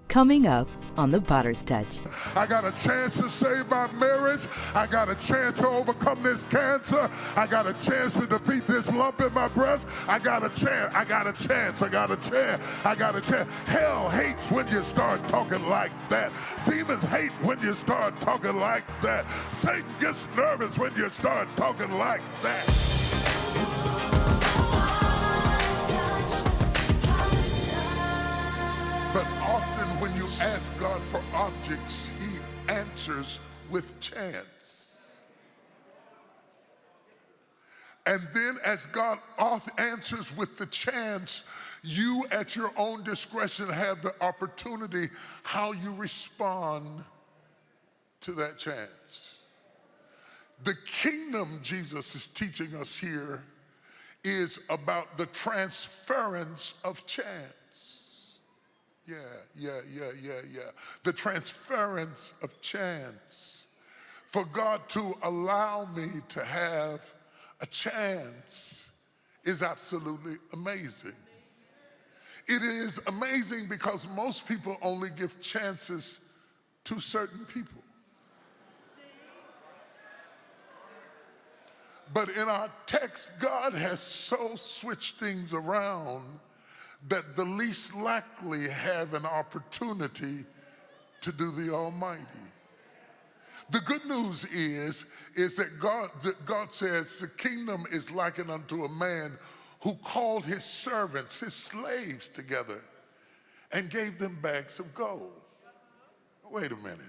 Coming up on The Potter's Touch. I got a chance to save my marriage. I got a chance to overcome this cancer. I got a chance to defeat this lump in my breast. I got a chance. I got a chance. I got a chance. I got a chance. Hell hates when you start talking like that. Demons hate when you start talking like that. Satan gets nervous when you start talking like that. But often when you ask God for objects, he answers with chance. And then as God answers with the chance, you at your own discretion have the opportunity how you respond to that chance. The kingdom Jesus is teaching us here is about the transference of chance. Yeah. The transference of chance. For God to allow me to have a chance is absolutely amazing. It is amazing because most people only give chances to certain people. But in our text, God has so switched things around that the least likely have an opportunity to do the Almighty. The good news is that God says the kingdom is likened unto a man who called his servants, his slaves together and gave them bags of gold. Wait a minute.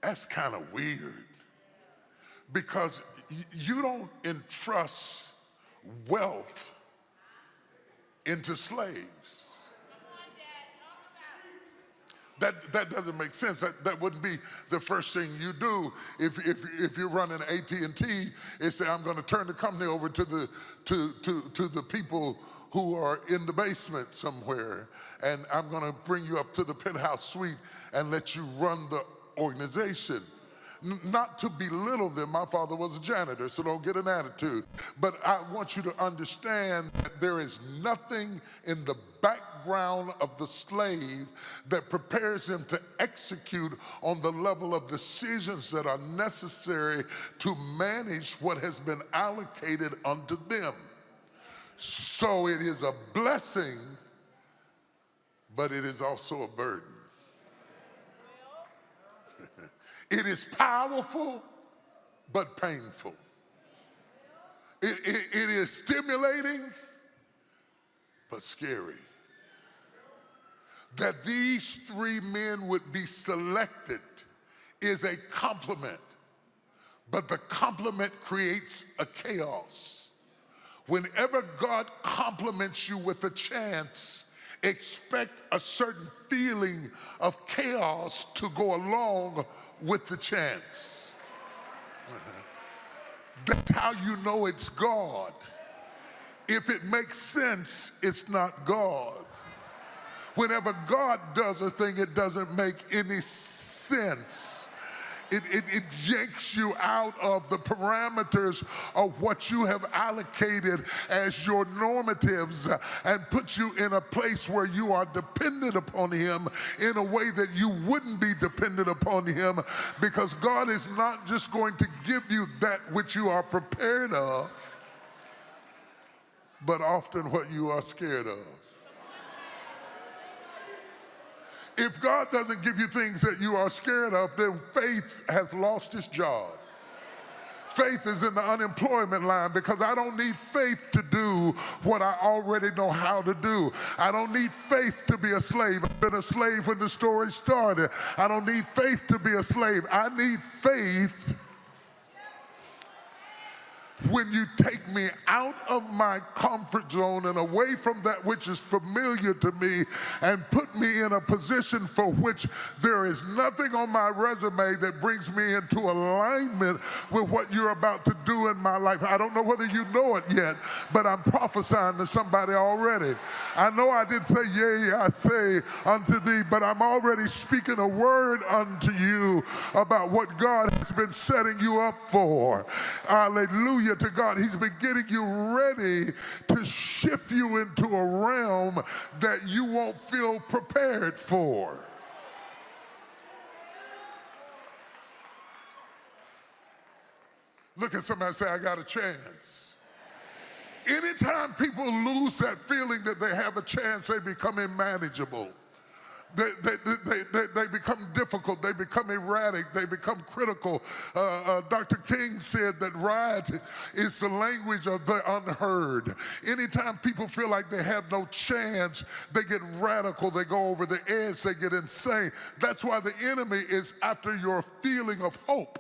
That's kind of weird because you don't entrust wealth into slaves. That doesn't make sense. That wouldn't be the first thing you do if you're running AT&T. Is say I'm going to turn the company over to the people who are in the basement somewhere, and I'm going to bring you up to the penthouse suite and let you run the organization. Not to belittle them, my father was a janitor, so don't get an attitude. But I want you to understand that there is nothing in the background of the slave that prepares him to execute on the level of decisions that are necessary to manage what has been allocated unto them. So it is a blessing, but it is also a burden. It is powerful, but painful. It is stimulating, but scary. That these three men would be selected is a compliment, but the compliment creates a chaos. Whenever God compliments you with a chance, expect a certain feeling of chaos to go along with the chance. That's how you know it's God. If it makes sense, it's not God. Whenever God does a thing, it doesn't make any sense. It yanks you out of the parameters of what you have allocated as your normatives and puts you in a place where you are dependent upon him in a way that you wouldn't be dependent upon him, because God is not just going to give you that which you are prepared of, but often what you are scared of. If God doesn't give you things that you are scared of, then faith has lost its job. Faith is in the unemployment line, because I don't need faith to do what I already know how to do. I don't need faith to be a slave. I've been a slave when the story started. I don't need faith to be a slave. I need faith when you take me out of my comfort zone and away from that which is familiar to me and put me in a position for which there is nothing on my resume that brings me into alignment with what you're about to do in my life. I don't know whether you know it yet, but I'm prophesying to somebody already. I know I didn't say, yea, I say unto thee, but I'm already speaking a word unto you about what God has been setting you up for. Hallelujah. hallelujah to God, he's been getting you ready to shift you into a realm that you won't feel prepared for. Look at somebody and say, I got a chance. Anytime people lose that feeling that they have a chance, they become unmanageable. They become difficult, they become erratic, they become critical. Dr. King said that riot is the language of the unheard. Anytime people feel like they have no chance, they get radical, they go over the edge, they get insane. That's why the enemy is after your feeling of hope.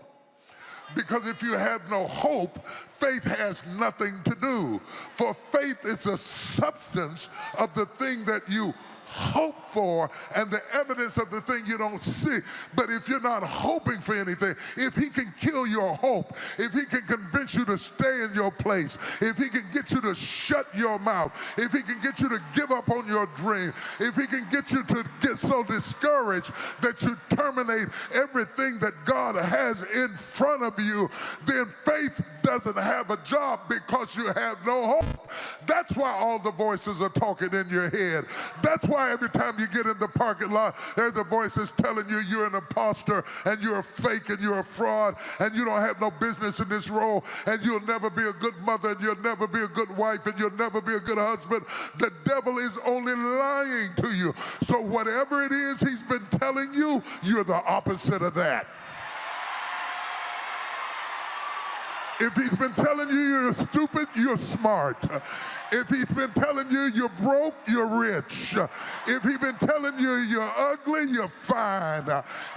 Because if you have no hope, faith has nothing to do. For faith is a substance of the thing that you hope for and the evidence of the thing you don't see. But if you're not hoping for anything, if he can kill your hope, if he can convince you to stay in your place, if he can get you to shut your mouth, if he can get you to give up on your dream, if he can get you to get so discouraged that you terminate everything that God has in front of you, then faith doesn't have a job because you have no hope. That's why all the voices are talking in your head. That's why every time you get in the parking lot, there's a voice that's telling you you're an imposter and you're a fake and you're a fraud and you don't have no business in this role and you'll never be a good mother and you'll never be a good wife and you'll never be a good husband. The devil is only lying to you. So whatever it is he's been telling you, you're the opposite of that. If he's been telling you you're stupid, you're smart. If he's been telling you you're broke, you're rich. If he's been telling you you're ugly, you're fine.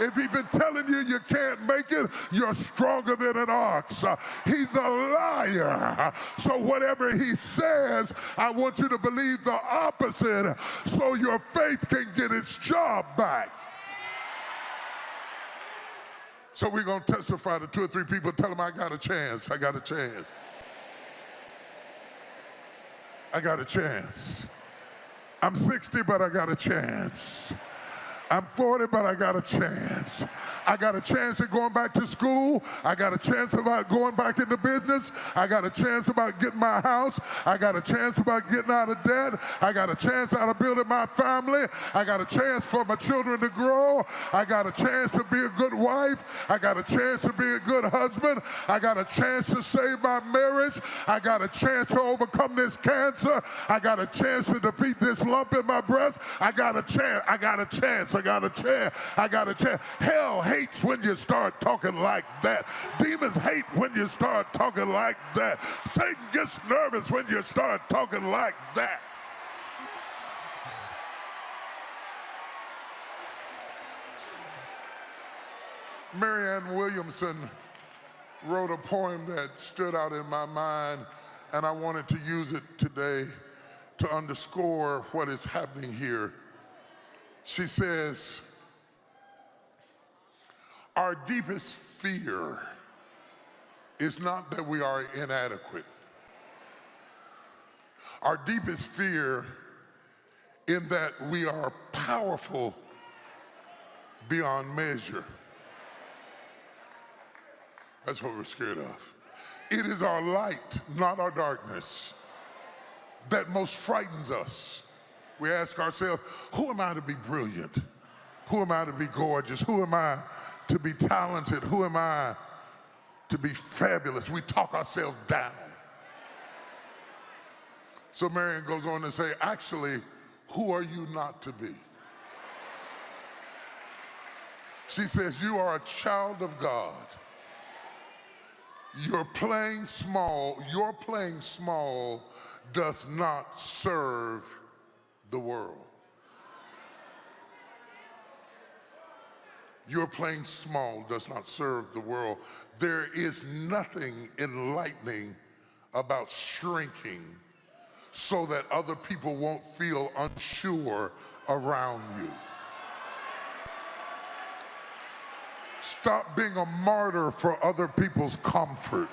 If he's been telling you you can't make it, you're stronger than an ox. He's a liar. So whatever he says, I want you to believe the opposite so your faith can get its job back. So we're going to testify to 2 or 3 people, tell them I got a chance, I got a chance. I got a chance. I'm 60, but I got a chance. I'm 40, but I got a chance. I got a chance at going back to school. I got a chance about going back into business. I got a chance about getting my house. I got a chance about getting out of debt. I got a chance out of building my family. I got a chance for my children to grow. I got a chance to be a good wife. I got a chance to be a good husband. I got a chance to save my marriage. I got a chance to overcome this cancer. I got a chance to defeat this lump in my breast. I got a chance. I got a chance. I got a chance. I got a chance. Hell hates when you start talking like that. Demons hate when you start talking like that. Satan gets nervous when you start talking like that. Marianne Williamson wrote a poem that stood out in my mind, and I wanted to use it today to underscore what is happening here. She says, our deepest fear is not that we are inadequate. Our deepest fear in that we are powerful beyond measure. That's what we're scared of. It is our light, not our darkness, that most frightens us. We ask ourselves, who am I to be brilliant? Who am I to be gorgeous? Who am I to be talented? Who am I to be fabulous? We talk ourselves down. So Marian goes on to say, actually, who are you not to be? She says, you are a child of God. Your playing small does not serve the world. Your playing small does not serve the world. There is nothing enlightening about shrinking so that other people won't feel unsure around you. Stop being a martyr for other people's comfort.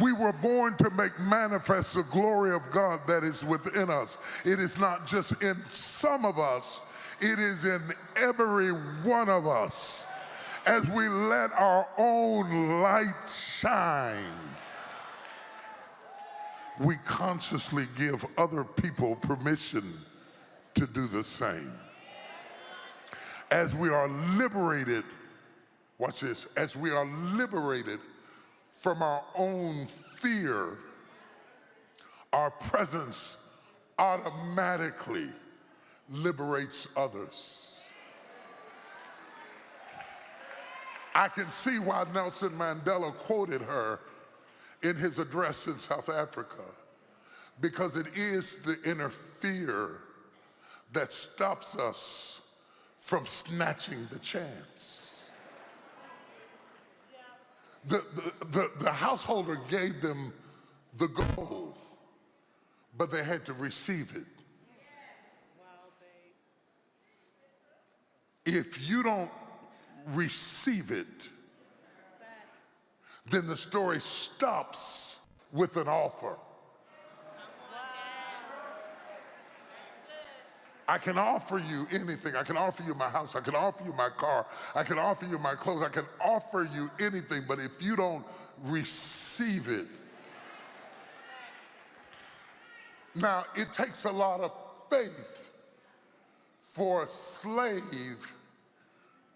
We were born to make manifest the glory of God that is within us. It is not just in some of us, it is in every one of us. as we let our own light shine, we consciously give other people permission to do the same. As we are liberated, watch this, as we are liberated from our own fear, our presence automatically liberates others. I can see why Nelson Mandela quoted her in his address in South Africa, because it is the inner fear that stops us from snatching the chance. The householder gave them the gold, but they had to receive it. If you don't receive it, then the story stops with an offer. I can offer you anything. I can offer you my house. I can offer you my car. I can offer you my clothes. I can offer you anything, but if you don't receive it. Now, it takes a lot of faith for a slave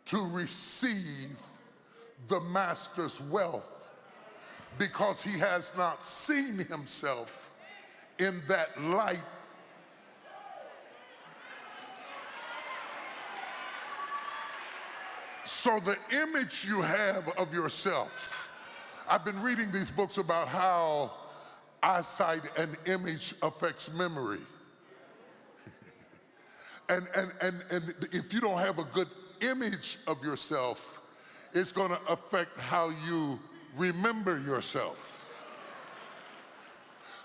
to receive the master's wealth, because he has not seen himself in that light. So the image you have of yourself, I've been reading these books about how eyesight and image affects memory. and if you don't have a good image of yourself, it's going to affect how you remember yourself.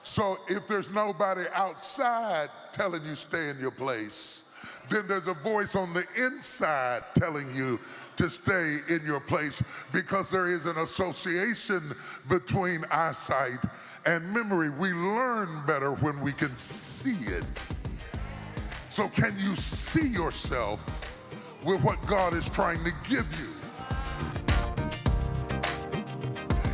So if there's nobody outside telling you stay in your place, then there's a voice on the inside telling you to stay in your place, because there is an association between eyesight and memory. We learn better when we can see it. So can you see yourself with what God is trying to give you?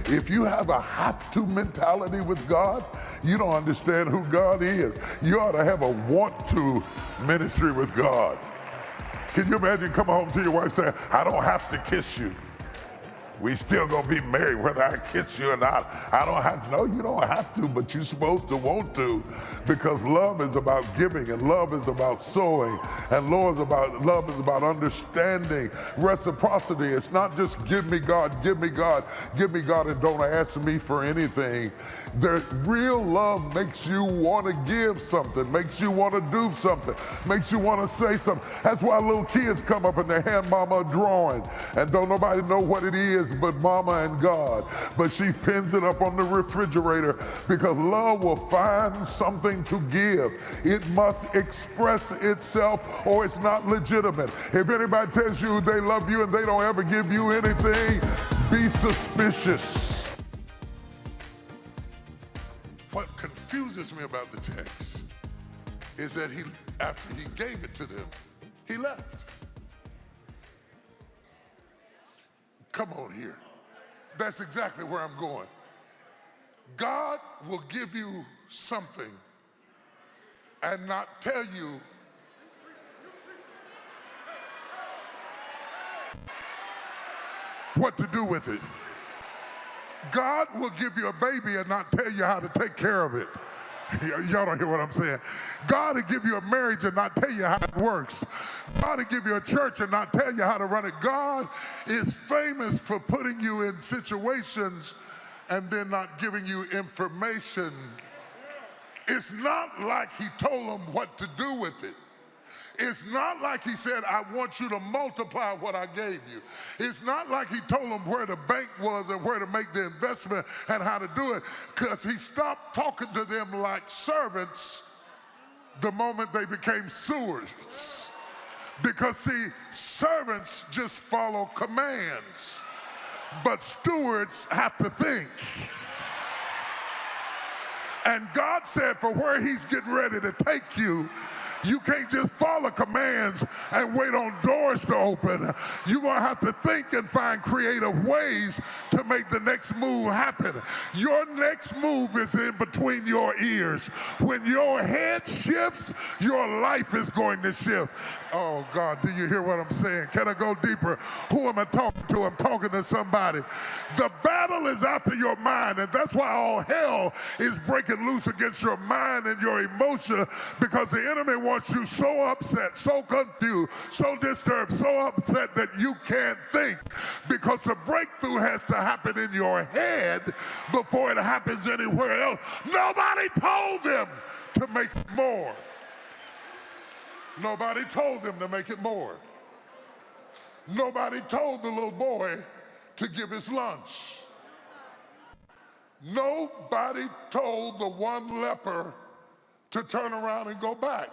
If you have a have-to mentality with God, you don't understand who God is. You ought to have a want-to ministry with God. Can you imagine coming home to your wife saying, I don't have to kiss you. We still gonna be married whether I kiss you or not. I don't have to. No, you don't have to, but you're supposed to want to, because love is about giving, and love is about sowing, and love is about understanding, reciprocity. It's not just give me God, give me God, give me God, and don't ask me for anything. The real love makes you want to give something, makes you want to do something, makes you want to say something. That's why little kids come up and they hand mama a drawing, and don't nobody know what it is but mama and God. But she pins it up on the refrigerator, because love will find something to give. It must express itself, or it's not legitimate. If anybody tells you they love you and they don't ever give you anything, be suspicious. What confuses me about the text is that after he gave it to them, he left. Come on here. That's exactly where I'm going. God will give you something and not tell you what to do with it. God will give you a baby and not tell you how to take care of it. Y'all don't hear what I'm saying. God will give you a marriage and not tell you how it works. God will give you a church and not tell you how to run it. God is famous for putting you in situations and then not giving you information. It's not like he told them what to do with it. It's not like he said, I want you to multiply what I gave you. It's not like he told them where the bank was and where to make the investment and how to do it, because he stopped talking to them like servants the moment they became stewards. Because see, servants just follow commands, but stewards have to think. And God said, for where he's getting ready to take you, You can't just follow commands and wait on doors to open. You're going to have to think and find creative ways to make the next move happen. Your next move is in between your ears. When your head shifts, your life is going to shift. Oh, God, do you hear what I'm saying? Can I go deeper? Who am I talking to? I'm talking to somebody. The battle is after your mind, and that's why all hell is breaking loose against your mind and your emotion, because the enemy wants you so upset, so confused, so disturbed, so upset that you can't think, because the breakthrough has to happen in your head before it happens anywhere else. Nobody told them to make it more. Nobody told them to make it more. Nobody told the little boy to give his lunch. Nobody told the one leper to turn around and go back.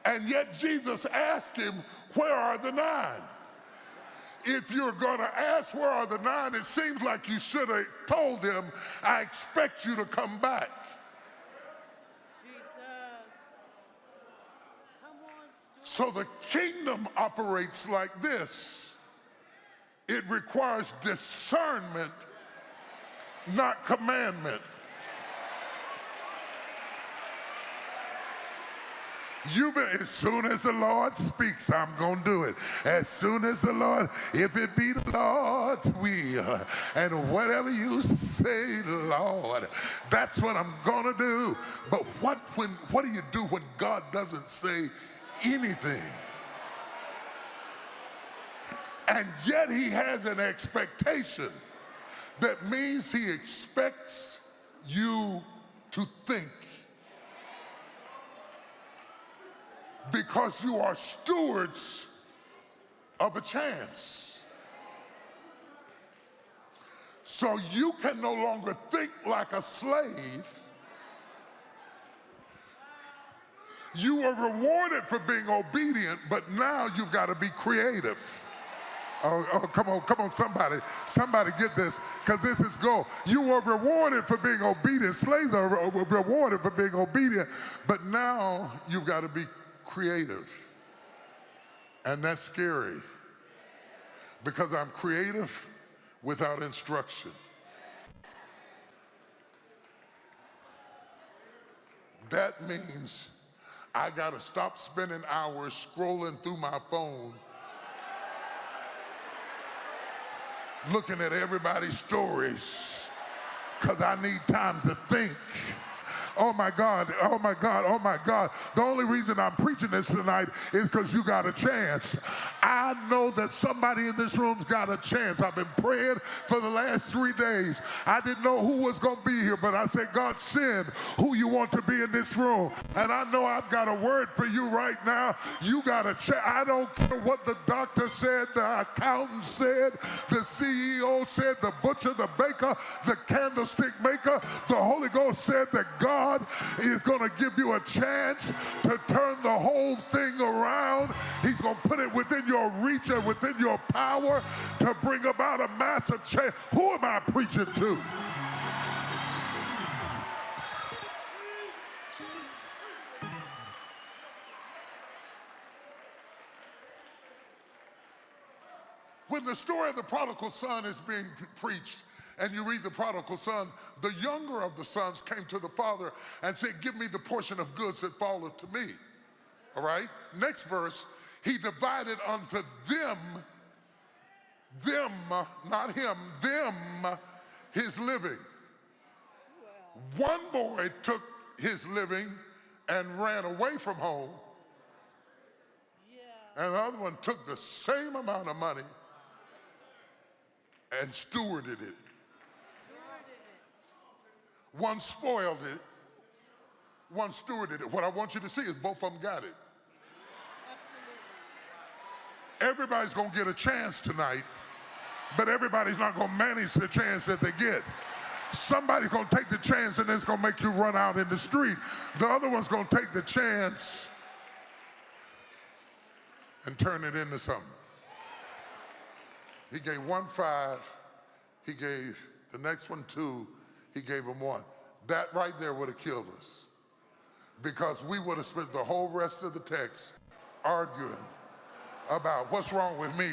And yet Jesus asked him, where are the 9? If you're going to ask where are the 9, it seems like you should have told him, I expect you to come back. So the kingdom operates like this. It requires discernment, not commandment. As soon as the Lord speaks, I'm going to do it. As soon as the Lord, if it be the Lord's will, and whatever you say, Lord, that's what I'm going to do. But what do you do when God doesn't say anything? And yet he has an expectation. That means he expects you to think. Because you are stewards of a chance. So you can no longer think like a slave. You were rewarded for being obedient, but now you've got to be creative. Oh, come on, somebody get this, because this is gold. You were rewarded for being obedient. Slaves are rewarded for being obedient, but now you've got to be creative. And that's scary, because I'm creative without instruction. That means I got to stop spending hours scrolling through my phone looking at everybody's stories, because I need time to think. Oh my God, oh my God, oh my God. The only reason I'm preaching this tonight is because you got a chance. I know that somebody in this room's got a chance. I've been praying for the last 3 days. I didn't know who was going to be here, but I said, God, send who you want to be in this room. And I know I've got a word for you right now. You got a chance. I don't care what the doctor said, the accountant said, the CEO said, the butcher, the baker, the candlestick maker. The Holy Ghost said that God is going to give you a chance to turn the whole thing around. He's going to put it within your reach and within your power to bring about a massive change. Who am I preaching to? When the story of the prodigal son is being preached, and you read the prodigal son, the younger of the sons came to the father and said, give me the portion of goods that falleth to me. All right? Next verse, he divided unto them, not him, them, his living. One boy took his living and ran away from home. And the other one took the same amount of money and stewarded it. One spoiled it, one stewarded it. What I want you to see is both of them got it. Everybody's going to get a chance tonight, but everybody's not going to manage the chance that they get. Somebody's going to take the chance and it's going to make you run out in the street. The other one's going to take the chance and turn it into something. He gave one 5, he gave the next one 2, he gave him 1. That right there would have killed us. because we would have spent the whole rest of the text arguing about what's wrong with me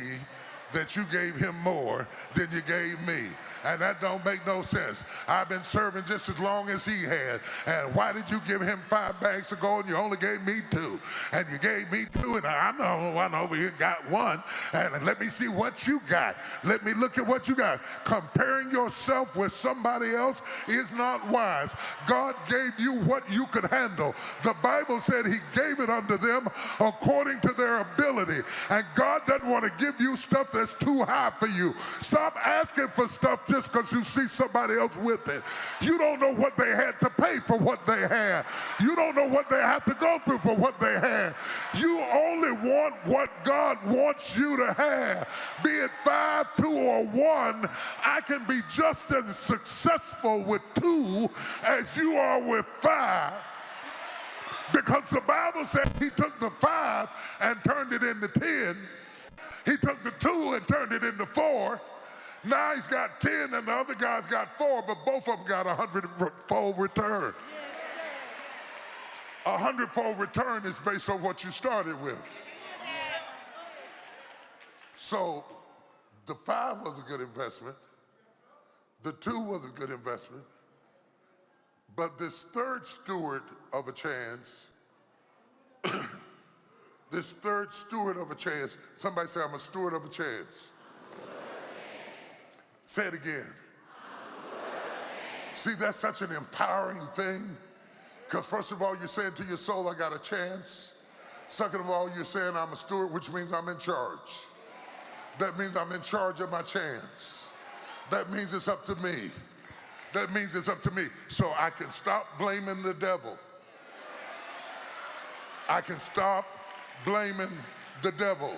that you gave him more than you gave me. And that don't make no sense. I've been serving just as long as he had. And why did you give him 5 bags of gold and you only gave me 2? And you gave me 2 and I'm the only one over here got 1. And let me see what you got. Let me look at what you got. Comparing yourself with somebody else is not wise. God gave you what you could handle. The Bible said he gave it unto them according to their ability. And God doesn't want to give you stuff that's too high for you. Stop asking for stuff just because you see somebody else with it. You don't know what they had to pay for what they had. You don't know what they have to go through for what they had. You only want what God wants you to have. Be it 5, 2, or 1, I can be just as successful with 2 as you are with 5. Because the Bible said he took the 5 and turned it into 10. He took the 2 and turned it into 4. Now he's got 10 and the other guy's got 4, but both of them got 100-fold return. 100-fold return is based on what you started with. So the 5 was a good investment. The 2 was a good investment. But this third steward of a chance, this third steward of a chance, somebody say, I'm a steward of a chance. Say it again. See, that's such an empowering thing. Because first of all, you're saying to your soul, I got a chance. Second of all, you're saying I'm a steward, which means I'm in charge. That means I'm in charge of my chance. That means it's up to me. That means it's up to me. So I can stop blaming the devil. I can stop blaming the devil.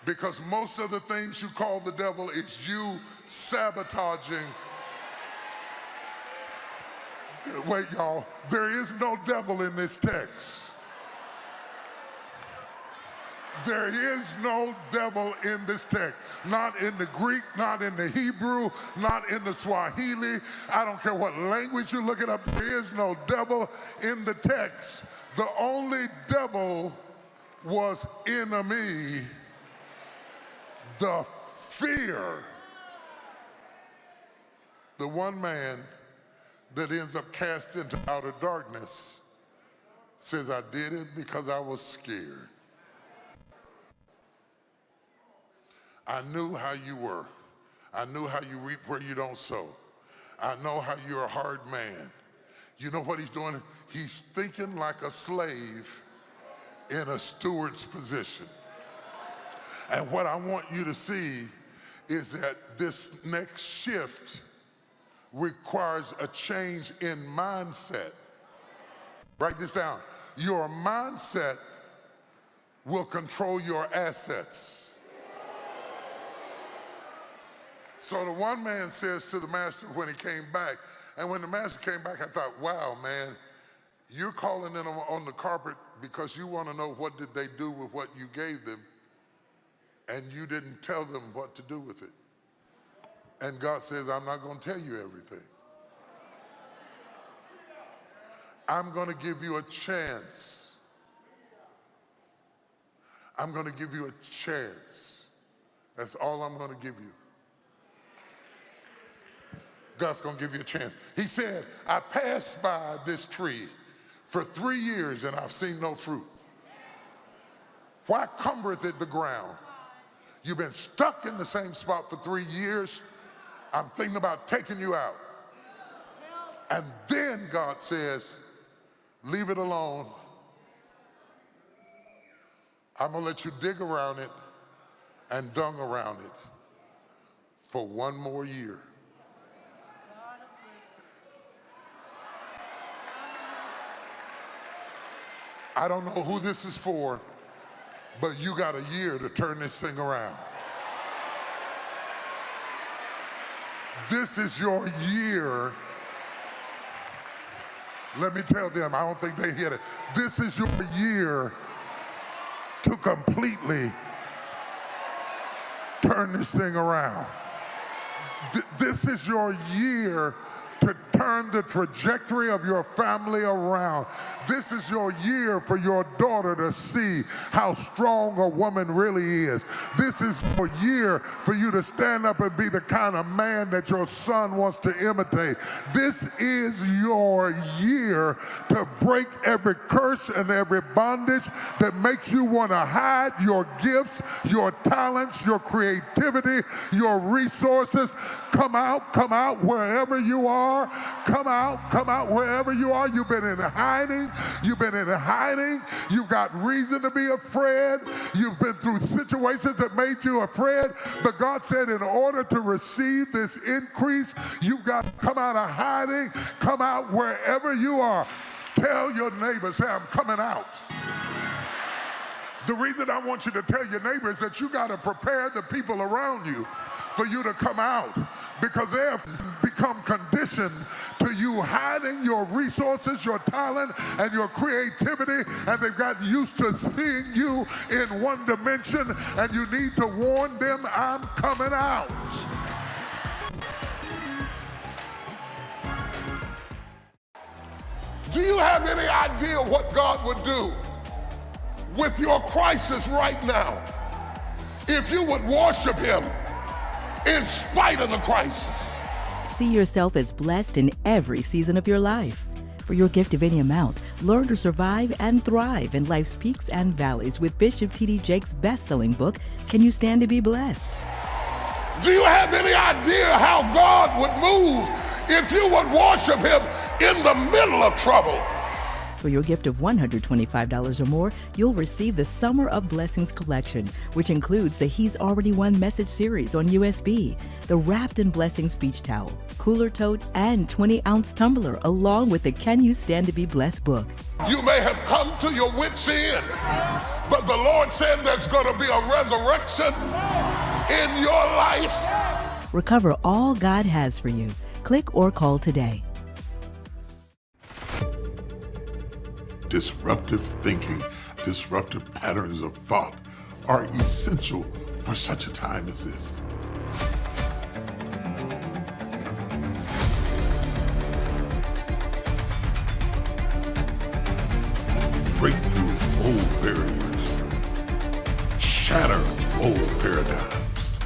Because most of the things you call the devil is you sabotaging. Wait, y'all, there is no devil in this text. There is no devil in this text. Not in the Greek, not in the Hebrew, not in the Swahili. I don't care what language you look it up. There is no devil in the text. The only devil was enemy, the fear. The one man that ends up cast into outer darkness says, I did it because I was scared. I knew how you were. I knew how you reap where you don't sow. I know how you're a hard man. You know what he's doing? He's thinking like a slave in a steward's position. And what I want you to see is that this next shift requires a change in mindset. Write this down. Your mindset will control your assets. So the one man says to the master when he came back, and when the master came back, I thought, wow, man, you're calling in on the carpet because you want to know what did they do with what you gave them, and you didn't tell them what to do with it. And God says, I'm not going to tell you everything. I'm going to give you a chance. I'm going to give you a chance. That's all I'm going to give you. God's going to give you a chance. He said, I passed by this tree for 3 years and I've seen no fruit. Why cumbereth it the ground? You've been stuck in the same spot for 3 years. I'm thinking about taking you out. And then God says, leave it alone. I'm going to let you dig around it and dung around it for 1 more year. I don't know who this is for, but you got a year to turn this thing around. This is your year. Let me tell them, I don't think they get it. This is your year to completely turn this thing around. This is your year to turn the trajectory of your family around. This is your year for your daughter to see how strong a woman really is. This is your year for you to stand up and be the kind of man that your son wants to imitate. This is your year to break every curse and every bondage that makes you want to hide your gifts, your talents, your creativity, your resources. Come out wherever you are. Come out wherever you are. You've been in hiding. You've been in hiding. You've got reason to be afraid. You've been through situations that made you afraid. But God said in order to receive this increase, you've got to come out of hiding. Come out wherever you are. Tell your neighbor, say, I'm coming out. The reason I want you to tell your neighbor is that you got to prepare the people around you for you to come out, because they have become conditioned to you hiding your resources, your talent, and your creativity, and they've gotten used to seeing you in one dimension, and you need to warn them, I'm coming out. Do you have any idea what God would do with your crisis right now if you would worship Him in spite of the crisis? See yourself as blessed in every season of your life. For your gift of any amount, learn to survive and thrive in life's peaks and valleys with Bishop T.D. Jakes' best-selling book, Can You Stand to Be Blessed? Do you have any idea how God would move if you would worship Him in the middle of trouble? For your gift of $125 or more, you'll receive the Summer of Blessings collection, which includes the He's Already Won message series on USB, the Wrapped in Blessings beach towel, cooler tote, and 20-ounce tumbler, along with the Can You Stand to Be Blessed book. You may have come to your wits' end, but the Lord said there's going to be a resurrection in your life. Recover all God has for you. Click or call today. Disruptive thinking, disruptive patterns of thought are essential for such a time as this. Break through old barriers, shatter old paradigms,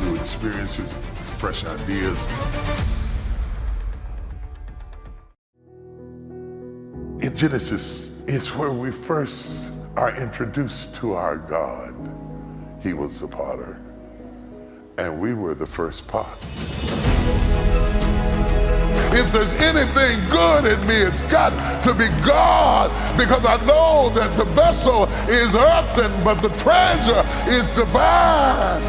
new experiences, fresh ideas. In Genesis, it's where we first are introduced to our God. He was the potter, and we were the first pot. If there's anything good in me, it's got to be God, because I know that the vessel is earthen, but the treasure is divine.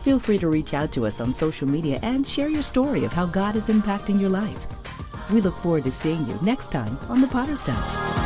Feel free to reach out to us on social media and share your story of how God is impacting your life. We look forward to seeing you next time on The Potter's Touch.